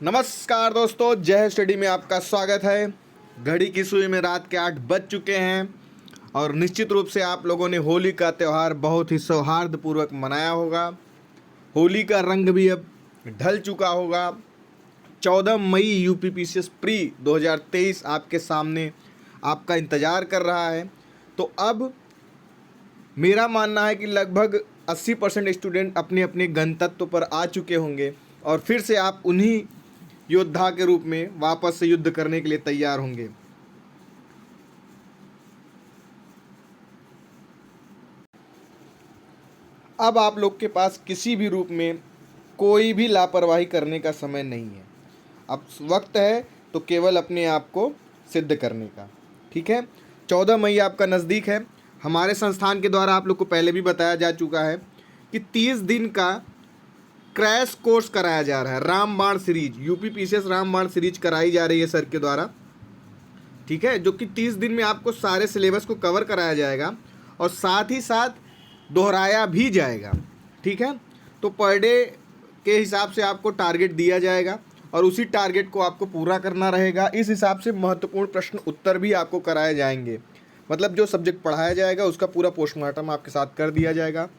नमस्कार दोस्तों, जय स्टडी में आपका स्वागत है। घड़ी की सुई में रात के 8 बज चुके हैं और निश्चित रूप से आप लोगों ने होली का त्यौहार बहुत ही सौहार्दपूर्वक मनाया होगा। होली का रंग भी अब ढल चुका होगा। 14 मई यूपीपीसीएस प्री 2023 आपके सामने आपका इंतज़ार कर रहा है। तो अब मेरा मानना है कि लगभग 80% स्टूडेंट अपने अपने गंतव्य पर आ चुके होंगे और फिर से आप उन्हीं योद्धा के रूप में वापस से युद्ध करने के लिए तैयार होंगे। अब आप लोग के पास किसी भी रूप में कोई भी लापरवाही करने का समय नहीं है। अब वक्त है तो केवल अपने आप को सिद्ध करने का। ठीक है, 14 मई आपका नज़दीक है। हमारे संस्थान के द्वारा आप लोग को पहले भी बताया जा चुका है कि 30 दिन का क्रैश कोर्स कराया जा रहा है। रामबाण सीरीज, यूपीपीसीएस रामबाण सीरीज कराई जा रही है सर के द्वारा। ठीक है, जो कि 30 दिन में आपको सारे सिलेबस को कवर कराया जाएगा और साथ ही साथ दोहराया भी जाएगा। ठीक है, तो पर डे के हिसाब से आपको टारगेट दिया जाएगा और उसी टारगेट को आपको पूरा करना रहेगा। इस हिसाब से महत्वपूर्ण प्रश्न उत्तर भी आपको कराए जाएंगे। मतलब जो सब्जेक्ट पढ़ाया जाएगा उसका पूरा पोस्टमार्टम आपके साथ कर दिया जाएगा।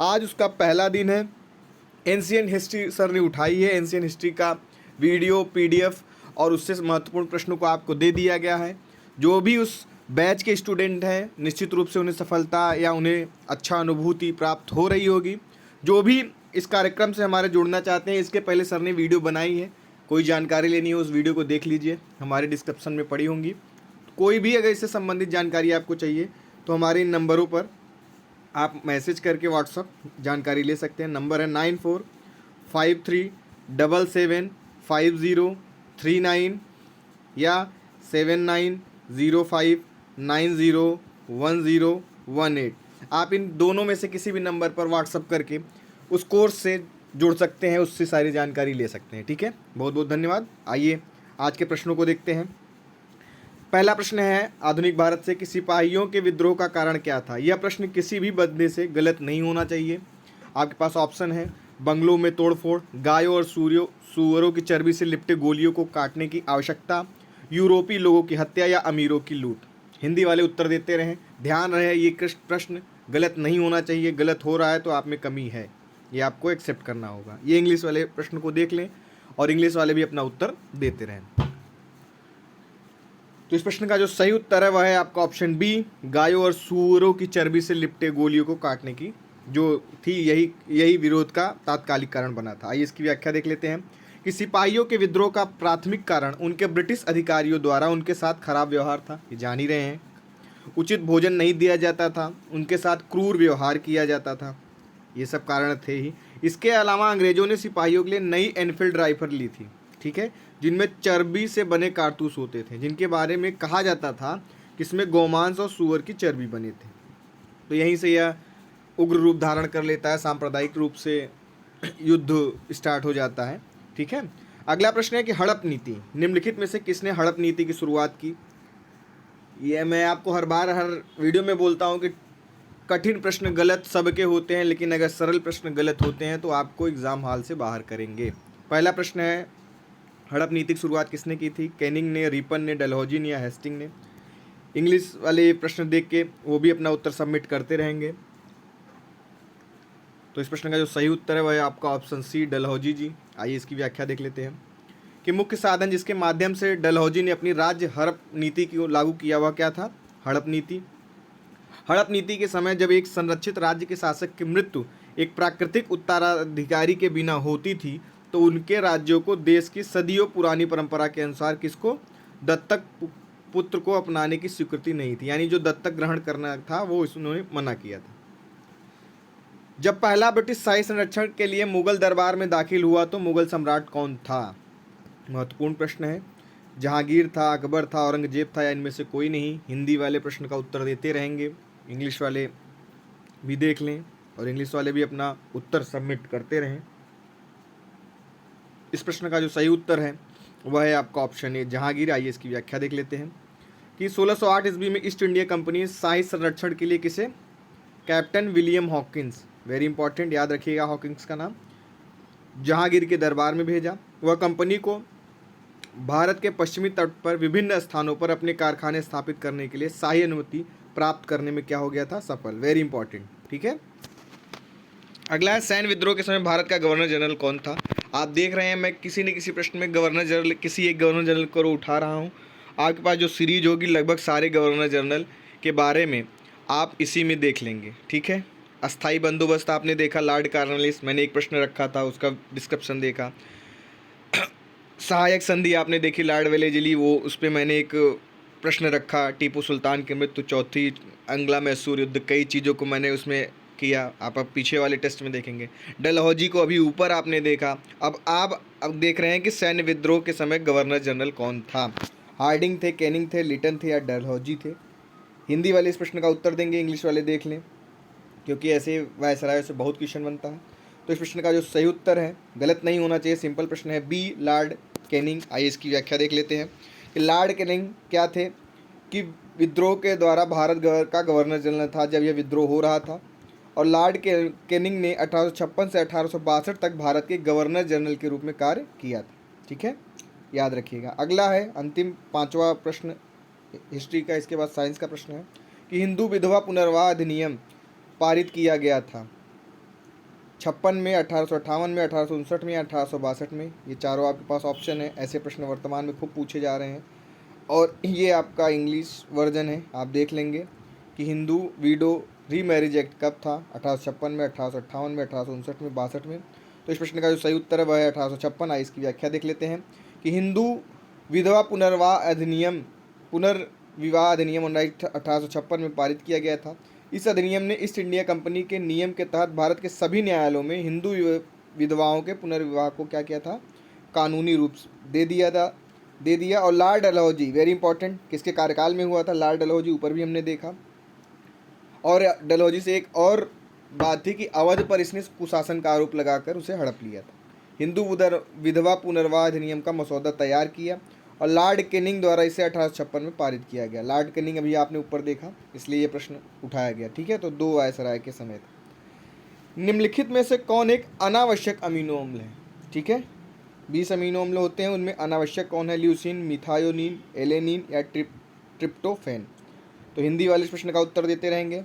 आज उसका पहला दिन है। एंशिएंट हिस्ट्री सर ने उठाई है। एंशिएंट हिस्ट्री का वीडियो, पीडीएफ और उससे महत्वपूर्ण प्रश्नों को आपको दे दिया गया है। जो भी उस बैच के स्टूडेंट हैं निश्चित रूप से उन्हें सफलता या उन्हें अच्छा अनुभूति प्राप्त हो रही होगी। जो भी इस कार्यक्रम से हमारे जुड़ना चाहते हैं, इसके पहले सर ने वीडियो बनाई है। कोई जानकारी लेनी हो उस वीडियो को देख लीजिए, हमारे डिस्क्रिप्शन में पड़ी होंगी। कोई भी अगर इससे संबंधित जानकारी आपको चाहिए तो हमारे इन नंबरों पर आप मैसेज करके व्हाट्सअप जानकारी ले सकते हैं। नंबर है 9453775039 या 7905901018। आप इन दोनों में से किसी भी नंबर पर व्हाट्सअप करके उस कोर्स से जुड़ सकते हैं, उससे सारी जानकारी ले सकते हैं। ठीक है, बहुत बहुत धन्यवाद। आइए आज के प्रश्नों को देखते हैं। पहला प्रश्न है आधुनिक भारत से कि सिपाहियों के विद्रोह का कारण क्या था। यह प्रश्न किसी भी बदले से गलत नहीं होना चाहिए। आपके पास ऑप्शन है बंगलों में तोड़फोड़, गायों और सूअरों की चर्बी से लिपटे गोलियों को काटने की आवश्यकता, यूरोपीय लोगों की हत्या या अमीरों की लूट। हिंदी वाले उत्तर देते रहें। ध्यान रहे ये प्रश्न गलत नहीं होना चाहिए। गलत हो रहा है तो आप में कमी है, ये आपको एक्सेप्ट करना होगा। ये इंग्लिश वाले प्रश्न को देख लें और इंग्लिश वाले भी अपना उत्तर देते रहें। तो इस प्रश्न का जो सही उत्तर है वह है आपका ऑप्शन बी, गायों और सूअरों की चर्बी से लिपटे गोलियों को काटने की जो थी यही विरोध का तात्कालिक कारण बना था। आइए इसकी व्याख्या देख लेते हैं कि सिपाहियों के विद्रोह का प्राथमिक कारण उनके ब्रिटिश अधिकारियों द्वारा उनके साथ खराब व्यवहार था। ये जान ही रहे हैं। उचित भोजन नहीं दिया जाता था, उनके साथ क्रूर व्यवहार किया जाता था। ये सब कारण थे ही। इसके अलावा अंग्रेजों ने सिपाहियों के लिए नई एनफील्ड राइफल ली थी। ठीक है, जिनमें चर्बी से बने कारतूस होते थे, जिनके बारे में कहा जाता था कि इसमें गोमांस और सूअर की चर्बी बने थे। तो यहीं से यह उग्र रूप धारण कर लेता है, सांप्रदायिक रूप से युद्ध स्टार्ट हो जाता है। ठीक है, अगला प्रश्न है कि हड़प नीति, निम्नलिखित में से किसने हड़प नीति की शुरुआत की। यह मैं आपको हर वीडियो में बोलता हूँ कि कठिन प्रश्न गलत सबके होते हैं, लेकिन अगर सरल प्रश्न गलत होते हैं तो आपको एग्ज़ाम हॉल से बाहर करेंगे। पहला प्रश्न है हड़प नीति की शुरुआत किसने की थी। कैनिंग ने, रिपन ने, डलहौजी ने या हेस्टिंग ने। इंग्लिश वाले प्रश्न देख के वो भी अपना उत्तर सबमिट करते रहेंगे। तो इस प्रश्न का जो सही उत्तर है वह है आपका ऑप्शन सी, डलहौजी जी। आइए इसकी व्याख्या देख लेते हैं कि मुख्य साधन जिसके माध्यम से डलहौजी ने अपनी राज्य हड़प नीति को लागू किया वह क्या था। हड़प नीति। हड़प नीति के समय जब एक संरक्षित राज्य के शासक की मृत्यु एक प्राकृतिक उत्तराधिकारी के बिना होती थी तो उनके राज्यों को देश की सदियों पुरानी परंपरा के अनुसार किसको, दत्तक पुत्र को अपनाने की स्वीकृति नहीं थी। यानी जो दत्तक ग्रहण करना था वो उन्होंने मना किया था। जब पहला ब्रिटिश शाही संरक्षण के लिए मुगल दरबार में दाखिल हुआ तो मुगल सम्राट कौन था। महत्वपूर्ण प्रश्न है। जहांगीर था, अकबर था, औरंगजेब था या इनमें से कोई नहीं। हिंदी वाले प्रश्न का उत्तर देते रहेंगे, इंग्लिश वाले भी देख लें और इंग्लिश वाले भी अपना उत्तर सबमिट करते रहें। इस प्रश्न का जो सही उत्तर है वह है आपका ऑप्शन ए, जहांगीर। आइए इसकी व्याख्या देख लेते हैं कि 1608 ईस्वी में ईस्ट इंडिया कंपनी शाही संरक्षण के लिए किसे, captain William Hawkins, very important, याद रखिएगा हॉकिंस का नाम, जहांगीर के दरबार में भेजा। वह कंपनी को भारत के पश्चिमी तट पर विभिन्न स्थानों पर अपने कारखाने स्थापित करने के लिए शाही अनुमति प्राप्त करने में क्या हो गया था, सफल। वेरी इंपॉर्टेंट, ठीक है। अगला है सैन्य विद्रोह के समय भारत का गवर्नर जनरल कौन था। आप देख रहे हैं मैं किसी न किसी प्रश्न में गवर्नर जनरल, किसी एक गवर्नर जनरल को उठा रहा हूँ। आपके पास जो सीरीज होगी लगभग सारे गवर्नर जनरल के बारे में आप इसी में देख लेंगे, ठीक है। अस्थाई बंदोबस्त आपने देखा, लॉर्ड कॉर्नवालिस, मैंने एक प्रश्न रखा था उसका डिस्क्रिप्शन देखा। सहायक संधि आपने देखी लॉर्ड वेलेस्ली, वो उस पर मैंने एक प्रश्न रखा। टीपू सुल्तान की मृत्यु, चौथी अंग्ला मैसूर युद्ध, कई चीज़ों को मैंने उसमें किया, आप अब पीछे वाले टेस्ट में देखेंगे। डलहौजी को अभी ऊपर आपने देखा। अब आप देख रहे हैं कि सैन्य विद्रोह के समय गवर्नर जनरल कौन था। हार्डिंग थे, कैनिंग थे, लिटन थे या डलहौजी थे। हिंदी वाले इस प्रश्न का उत्तर देंगे, इंग्लिश वाले देख लें, क्योंकि ऐसे वायसराय से बहुत क्वेश्चन बनता है। तो इस प्रश्न का जो सही उत्तर है, गलत नहीं होना चाहिए, सिंपल प्रश्न है, बी लॉर्ड कैनिंग। आइए इसकी व्याख्या देख लेते हैं कि लॉर्ड कैनिंग क्या थे, कि विद्रोह के द्वारा भारत का गवर्नर जनरल था जब यह विद्रोह हो रहा था। और लॉर्ड कैनिंग ने 1856 से 1862 तक भारत के गवर्नर जनरल के रूप में कार्य किया था, ठीक है, याद रखिएगा। अगला है अंतिम 5वां प्रश्न हिस्ट्री का, इसके बाद साइंस का प्रश्न है कि हिंदू विधवा पुनर्विवाह अधिनियम पारित किया गया था 56 में, 1858 में, 1859 में, 1862 में। ये चारों आपके पास ऑप्शन है। ऐसे प्रश्न वर्तमान में खूब पूछे जा रहे हैं और ये आपका इंग्लिश वर्जन है, आप देख लेंगे कि हिंदू वीडो रीमैरिज एक्ट कब था, 1856 में, 1858 में, 1859 में, 62 में। तो इस प्रश्न का जो सही उत्तर है वह है 1856। आइए इसकी व्याख्या देख लेते हैं कि हिंदू विधवा पुनर्विवाह अधिनियम 1856 में पारित किया गया था। इस अधिनियम ने ईस्ट इंडिया कंपनी के नियम के तहत भारत के सभी न्यायालयों में हिंदू विधवाओं के पुनर्विवाह को क्या किया था, कानूनी रूप दे दिया। और लॉर्ड डलहौजी, वेरी इंपॉर्टेंट, किसके कार्यकाल में हुआ था, लॉर्ड डलहौजी, ऊपर भी हमने देखा। और डलहौजी से एक और बात थी कि अवध पर इसने कुशासन का आरोप लगाकर उसे हड़प लिया था। हिंदू विधवा पुनर्विवाह अधिनियम का मसौदा तैयार किया और लॉर्ड कैनिंग द्वारा इसे 1856 में पारित किया गया। लॉर्ड कैनिंग अभी आपने ऊपर देखा, इसलिए ये प्रश्न उठाया गया, ठीक है। तो 2 वायसराय के समय था। निम्नलिखित में से कौन एक अनावश्यक अमीनो अम्ल है, ठीक है। 20 अमीनो अम्ल होते हैं, उनमें अनावश्यक कौन है, ल्यूसीन, मिथायोनिन, एलेनिन या ट्रिप्टोफैन। तो हिंदी वाले इस प्रश्न का उत्तर देते रहेंगे,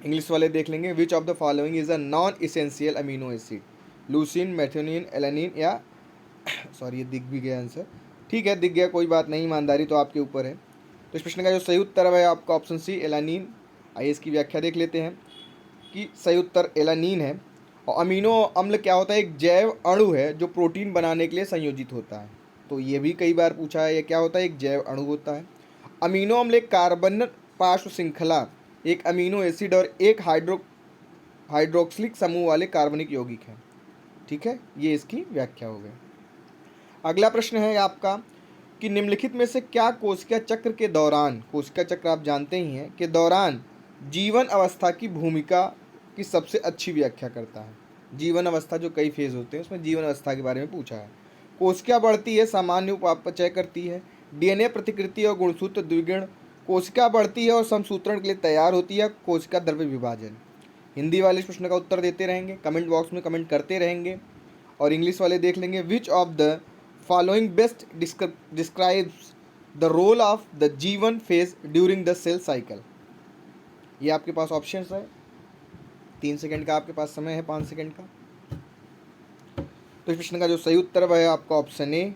इंग्लिश वाले देख लेंगे। Which of the following is a non essential amino acid, leucine, methionine, alanine या सॉरी ये दिख भी गया आंसर, ठीक है, दिख गया, कोई बात नहीं, ईमानदारी तो आपके ऊपर है। तो इस प्रश्न का जो सही उत्तर है आपका ऑप्शन सी, एलानीन। आइए इसकी व्याख्या देख लेते हैं कि सही उत्तर एलानीन है। और अमीनो अम्ल क्या होता है, एक जैव अणु है जो प्रोटीन बनाने के लिए संयोजित होता है। तो ये भी कई बार पूछा है, ये क्या होता है, एक जैव अणु होता है। अमीनो अम्ल एक कार्बन पार्श्व श्रृंखला, एक अमीनो एसिड और एक हाइड्रोक्सिलिक समूह वाले कार्बनिक यौगिक है, ठीक है। ये इसकी व्याख्या हो गई। अगला प्रश्न है आपका कि निम्नलिखित में से क्या कोशिका चक्र के दौरान, कोशिका चक्र आप जानते ही हैं, के दौरान जीवन अवस्था की भूमिका की सबसे अच्छी व्याख्या करता है। जीवन अवस्था जो कई फेज होते हैं उसमें जीवन अवस्था के बारे में पूछा है। कोशिका बढ़ती है, सामान्य उपापचय करती है, डीएनए प्रतिकृति और गुणसूत्र द्विगुण, कोशिका बढ़ती है और समसूत्रण के लिए तैयार होती है, कोशिका द्रव्य विभाजन। हिंदी वाले इस प्रश्न का उत्तर देते रहेंगे, कमेंट बॉक्स में कमेंट करते रहेंगे। और इंग्लिश वाले देख लेंगे, which of the following best describes the role of the G1 phase during the cell cycle. ये आपके पास ऑप्शंस है, 3 सेकंड का आपके पास समय है, 5 सेकंड का। तो इस प्रश्न का जो सही उत्तर है आपका ऑप्शन ए।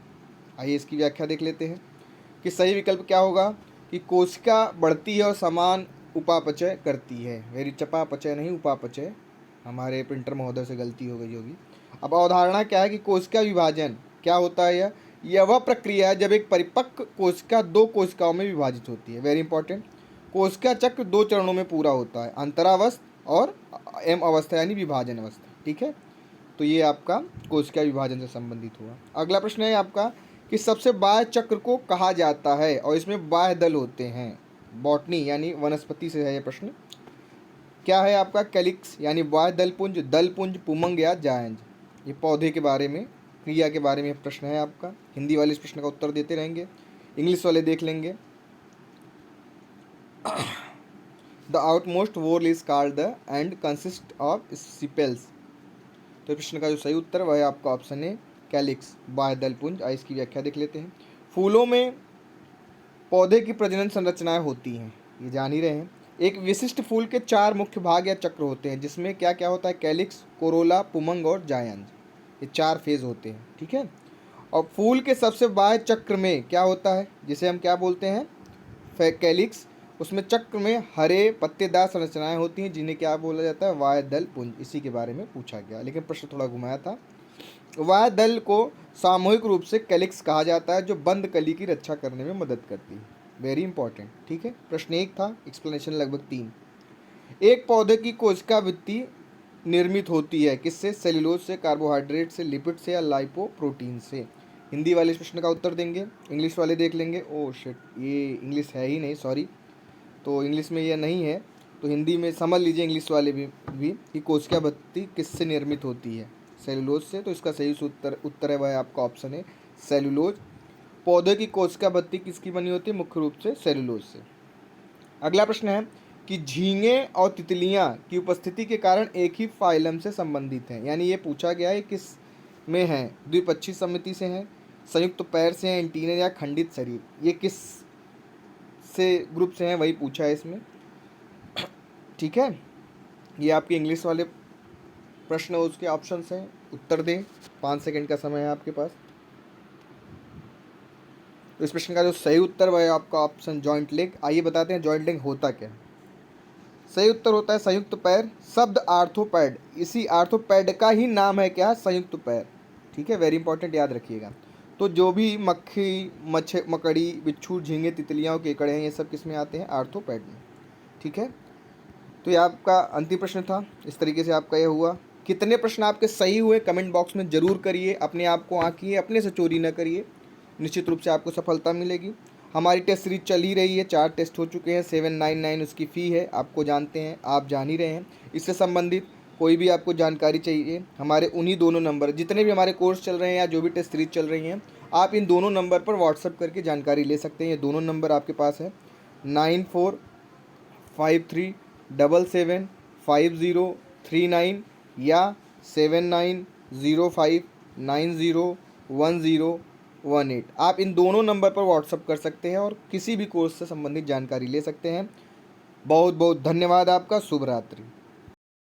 आइए इसकी व्याख्या देख लेते हैं कि सही विकल्प क्या होगा, कि कोशिका बढ़ती है और समान उपापचय करती है। वेरी चपापचय नहीं, उपापचय, हमारे प्रिंटर महोदय से गलती हो गई होगी। अब अवधारणा क्या है कि कोशिका विभाजन क्या होता है, यह वह प्रक्रिया है जब एक परिपक्व कोशिका 2 कोशिकाओं में विभाजित होती है। वेरी इंपॉर्टेंट, कोशिका चक्र 2 चरणों में पूरा होता है, अंतरावस्था और एम अवस्था यानी विभाजन अवस्था, ठीक है। तो ये आपका कोशिका विभाजन से संबंधित हुआ। अगला प्रश्न है आपका कि सबसे बाह्य चक्र को कहा जाता है और इसमें बाह्य दल होते हैं। बॉटनी यानी वनस्पति से है ये प्रश्न, क्या है आपका, कैलिक्स यानी बाह्य दल पुंज, पुमंग या जायंज। ये पौधे के बारे में, क्रिया के बारे में प्रश्न है आपका। हिंदी वाले इस प्रश्न का उत्तर देते रहेंगे, इंग्लिश वाले देख लेंगे। The outmost whorl is called the and consist of sepals. तो प्रश्न का जो सही उत्तर वह है आपका ऑप्शन है कैलिक्स, बाह्यदल पुंज। आइए इसकी व्याख्या देख लेते हैं। फूलों में पौधे की प्रजनन संरचनाएं होती हैं, ये जान ही रहे हैं। एक विशिष्ट फूल के 4 मुख्य भाग या चक्र होते हैं, जिसमें क्या क्या होता है, कैलिक्स, कोरोला, पुमंग और जायंज, ये 4 फेज होते हैं, ठीक है। और फूल के सबसे बाह्य चक्र में क्या होता है, जिसे हम क्या बोलते हैं, कैलिक्स। उसमें चक्र में हरे पत्तेदार संरचनाएं होती हैं, जिन्हें क्या बोला जाता है, बाह्यदल पुंज। इसी के बारे में पूछा गया, लेकिन प्रश्न थोड़ा घुमाया था। बाह्यदल को सामूहिक रूप से कैलिक्स कहा जाता है, जो बंद कली की रक्षा करने में मदद करती है। वेरी इंपॉर्टेंट, ठीक है। प्रश्न 1 था, एक्सप्लेनेशन लगभग 3। एक पौधे की कोशिका भित्ति निर्मित होती है किससे, सेल्यूलोज से, कार्बोहाइड्रेट से, लिपिड से या लाइपोप्रोटीन से। हिंदी वाले इस प्रश्न का उत्तर देंगे, इंग्लिश वाले देख लेंगे। ओह शिट, ये इंग्लिश है ही नहीं, सॉरी। तो इंग्लिश में ये नहीं है, तो हिंदी में समझ लीजिए इंग्लिश वाले भी कि कोशिका भित्ति किससे निर्मित होती है, सेल्यूलोज से। तो इसका सही उत्तर है वह आपका ऑप्शन है सेल्यूलोज। पौधे की कोशिका भित्ति किसकी बनी होती है, मुख्य रूप से सेल्यूलोज से। अगला प्रश्न है कि झींगे और तितलियां की उपस्थिति के कारण एक ही फाइलम से संबंधित हैं, यानी ये पूछा गया है किस में है, द्विपक्षीय समिति से हैं, संयुक्त पैर से हैं, एंटीनर या खंडित शरीर, ये किस से ग्रुप से हैं वही पूछा है इसमें, ठीक है। ये आपके इंग्लिश वाले प्रश्न उसके ऑप्शंस हैं, उत्तर दें। 5 सेकंड का समय है आपके पास। तो इस प्रश्न का जो सही उत्तर वह है आपका ऑप्शन जॉइंट लेग। आइए बताते हैं जॉइंट लेग होता क्या है। सही उत्तर होता है संयुक्त पैर। शब्द आर्थोपैड, इसी आर्थोपैड का ही नाम है क्या, संयुक्त पैर, ठीक है। वेरी इंपॉर्टेंट, याद रखिएगा। तो जो भी मक्खी, मकड़ी, बिच्छू, झींगे, तितलियाँ, केकड़े हैं, ये सब किस में आते हैं, आर्थोपैड में, ठीक है। तो ये आपका अंतिम प्रश्न था। इस तरीके से आपका ये हुआ। कितने प्रश्न आपके सही हुए कमेंट बॉक्स में ज़रूर करिए, अपने आप को आंकिए, अपने से चोरी न करिए, निश्चित रूप से आपको सफलता मिलेगी। हमारी टेस्ट सीरीज चल ही रही है, 4 टेस्ट हो चुके हैं, 799 उसकी फ़ी है, आपको जानते हैं, आप जान ही रहे हैं। इससे संबंधित कोई भी आपको जानकारी चाहिए, हमारे उन्हीं दोनों नंबर, जितने भी हमारे कोर्स चल रहे हैं या जो भी टेस्ट सीरीज चल रही हैं, आप इन दोनों नंबर पर व्हाट्सअप करके जानकारी ले सकते हैं। ये दोनों नंबर आपके पास है, 9453775039 या 7905901018। आप इन दोनों नंबर पर व्हाट्सअप कर सकते हैं और किसी भी कोर्स से संबंधित जानकारी ले सकते हैं। बहुत बहुत धन्यवाद आपका। शुभ रात्रि।